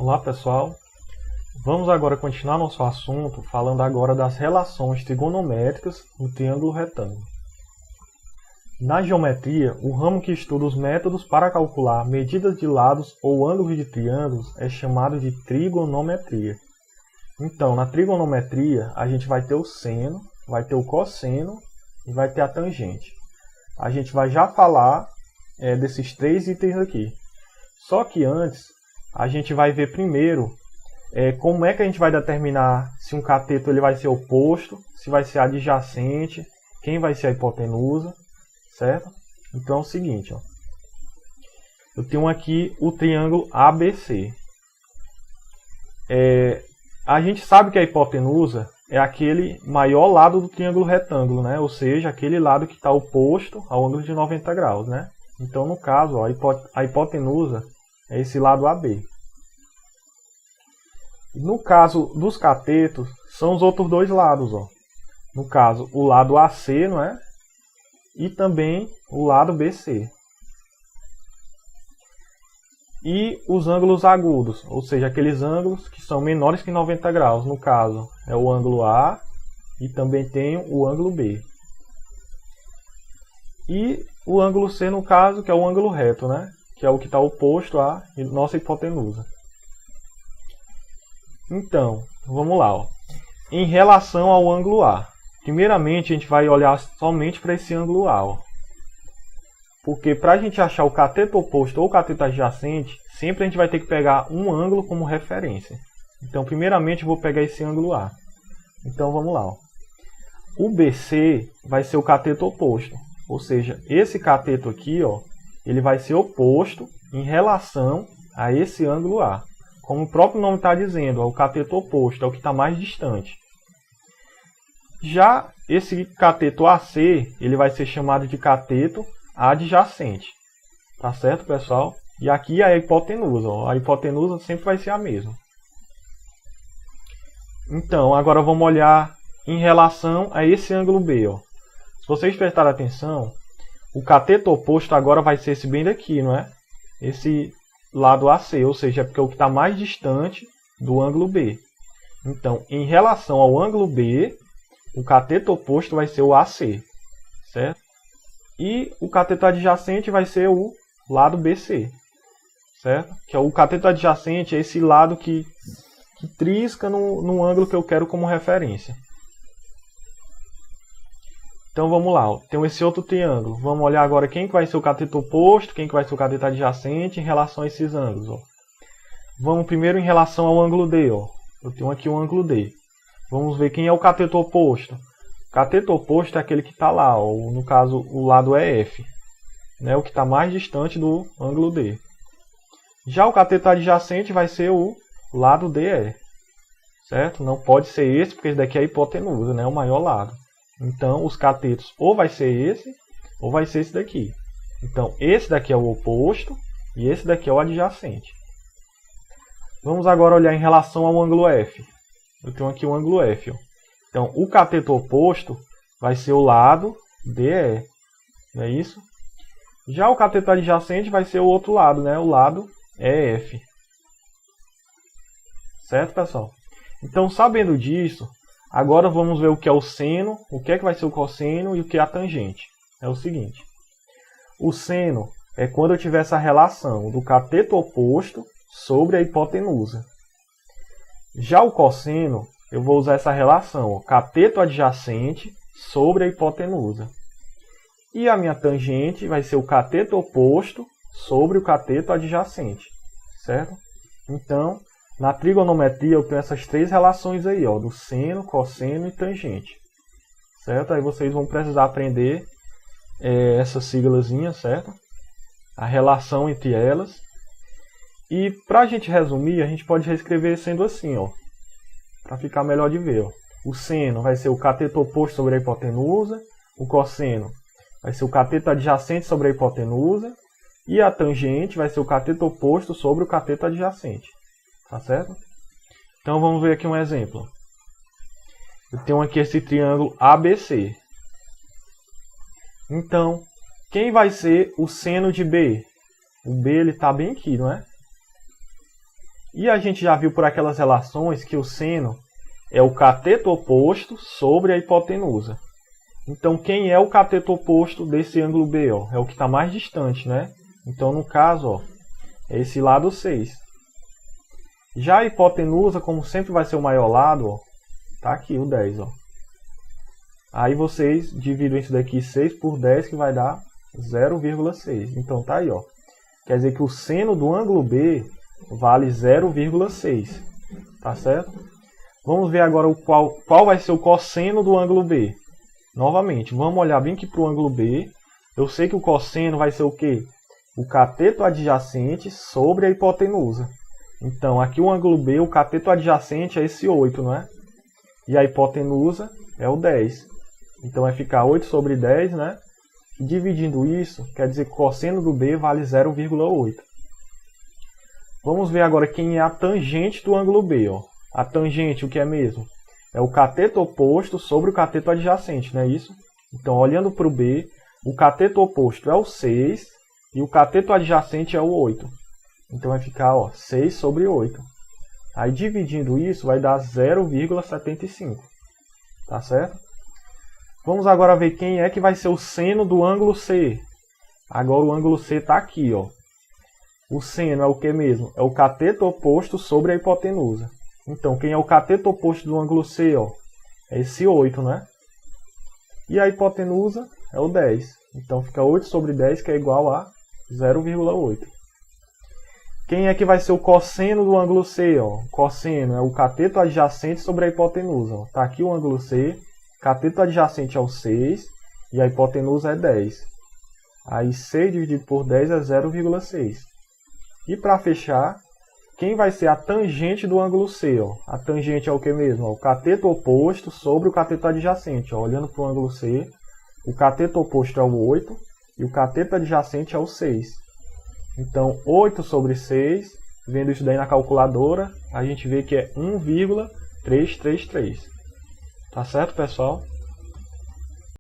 Olá pessoal, vamos agora continuar nosso assunto falando agora das relações trigonométricas no triângulo retângulo. Na geometria, o ramo que estuda os métodos para calcular medidas de lados ou ângulos de triângulos é chamado de trigonometria. Então, na trigonometria, a gente vai ter o seno, vai ter o cosseno e vai ter a tangente. A gente vai já falar desses três itens aqui. Só que antes, a gente vai ver primeiro como é que a gente vai determinar se um cateto ele vai ser oposto, se vai ser adjacente, quem vai ser a hipotenusa, certo? Então é o seguinte, ó. Eu tenho aqui o triângulo ABC. A gente sabe que a hipotenusa é aquele maior lado do triângulo retângulo, né? Ou seja, aquele lado que está oposto ao ângulo de 90 graus, né? Então, no caso, ó, a hipotenusa é esse lado AB. No caso dos catetos, são os outros dois lados, ó. No caso, o lado AC, não é? E também o lado BC. E os ângulos agudos, ou seja, aqueles ângulos que são menores que 90 graus. No caso, é o ângulo A e também tem o ângulo B. E o ângulo C, no caso, que é o ângulo reto, né? Que é o que está oposto à nossa hipotenusa. Então, vamos lá, ó. Em relação ao ângulo A, primeiramente a gente vai olhar somente para esse ângulo A, ó. Porque para a gente achar o cateto oposto ou o cateto adjacente, sempre a gente vai ter que pegar um ângulo como referência. Então, primeiramente eu vou pegar esse ângulo A. Então, vamos lá, ó. O BC vai ser o cateto oposto, ou seja, esse cateto aqui, ó, ele vai ser oposto em relação a esse ângulo A. Como o próprio nome está dizendo, ó, o cateto oposto é o que está mais distante. Já esse cateto AC, ele vai ser chamado de cateto adjacente. Tá certo, pessoal? E aqui é a hipotenusa, ó. A hipotenusa sempre vai ser a mesma. Então, agora vamos olhar em relação a esse ângulo B, ó. Se vocês prestarem atenção, o cateto oposto agora vai ser esse bem daqui, não é? Esse lado AC, ou seja, é porque é o que está mais distante do ângulo B. Então, em relação ao ângulo B, o cateto oposto vai ser o AC, certo? E o cateto adjacente vai ser o lado BC, certo? Que é o cateto adjacente, é esse lado que trisca no ângulo que eu quero como referência. Então vamos lá, ó. Tem esse outro triângulo. Vamos olhar agora quem que vai ser o cateto oposto, quem que vai ser o cateto adjacente em relação a esses ângulos, ó. Vamos primeiro em relação ao ângulo D, ó. Eu tenho aqui o ângulo D. Vamos ver quem é o cateto oposto. O cateto oposto é aquele que está lá, ó. No caso, o lado é F, né? O que está mais distante do ângulo D. Já o cateto adjacente vai ser o lado DE, certo? Não pode ser esse, porque esse daqui é a hipotenusa, né? O maior lado. Então, os catetos ou vai ser esse, ou vai ser esse daqui. Então, esse daqui é o oposto e esse daqui é o adjacente. Vamos agora olhar em relação ao ângulo F. Eu tenho aqui o ângulo F, ó. Então, o cateto oposto vai ser o lado DE, não é isso? Já o cateto adjacente vai ser o outro lado, né? O lado EF. Certo, pessoal? Então, sabendo disso, agora vamos ver o que é o seno, o que é que vai ser o cosseno e o que é a tangente. É o seguinte. O seno é quando eu tiver essa relação do cateto oposto sobre a hipotenusa. Já o cosseno, eu vou usar essa relação, ó, cateto adjacente sobre a hipotenusa. E a minha tangente vai ser o cateto oposto sobre o cateto adjacente. Certo? Então, na trigonometria eu tenho essas três relações aí, ó, do seno, cosseno e tangente. Certo? Aí vocês vão precisar aprender essa siglazinha, certo? A relação entre elas. E para a gente resumir, a gente pode reescrever sendo assim, ó, para ficar melhor de ver. Ó. O seno vai ser o cateto oposto sobre a hipotenusa, o cosseno vai ser o cateto adjacente sobre a hipotenusa, e a tangente vai ser o cateto oposto sobre o cateto adjacente. Tá certo? Então vamos ver aqui um exemplo. Eu tenho aqui esse triângulo ABC. Então, quem vai ser o seno de B? O B ele está bem aqui, não é? E a gente já viu por aquelas relações que o seno é o cateto oposto sobre a hipotenusa. Então, quem é o cateto oposto desse ângulo B? Ó? É o que está mais distante, né? Então, no caso, ó, é esse lado 6. Já a hipotenusa, como sempre vai ser o maior lado, ó, tá aqui o 10. Ó. Aí vocês dividem isso daqui 6 por 10, que vai dar 0,6. Então, tá aí. Ó. Quer dizer que o seno do ângulo B vale 0,6. Tá certo? Vamos ver agora qual vai ser o cosseno do ângulo B. Novamente, vamos olhar bem aqui para o ângulo B. Eu sei que o cosseno vai ser o quê? O cateto adjacente sobre a hipotenusa. Então, aqui o ângulo B, o cateto adjacente é esse 8, não é? E a hipotenusa é o 10. Então, vai ficar 8 sobre 10, né? E dividindo isso, quer dizer que o cosseno do B vale 0,8. Vamos ver agora quem é a tangente do ângulo B. Ó. A tangente, o que é mesmo? É o cateto oposto sobre o cateto adjacente, não é isso? Então, olhando para o B, o cateto oposto é o 6 e o cateto adjacente é o 8. Então, vai ficar ó, 6 sobre 8. Aí, dividindo isso, vai dar 0,75. Tá certo? Vamos agora ver quem é que vai ser o seno do ângulo C. Agora, o ângulo C está aqui. Ó. O seno é o que mesmo? É o cateto oposto sobre a hipotenusa. Então, quem é o cateto oposto do ângulo C? Ó, é esse 8, né? E a hipotenusa é o 10. Então, fica 8 sobre 10, que é igual a 0,8. Quem é que vai ser o cosseno do ângulo C? Ó? O cosseno é o cateto adjacente sobre a hipotenusa. Está aqui o ângulo C, cateto adjacente é o 6 e a hipotenusa é 10. Aí 6 dividido por 10 é 0,6. E para fechar, quem vai ser a tangente do ângulo C? Ó? A tangente é o que mesmo? Ó? O cateto oposto sobre o cateto adjacente. Ó? Olhando para o ângulo C, o cateto oposto é o 8 e o cateto adjacente é o 6. Então, 8 sobre 6, vendo isso daí na calculadora, a gente vê que é 1,333. Tá certo, pessoal?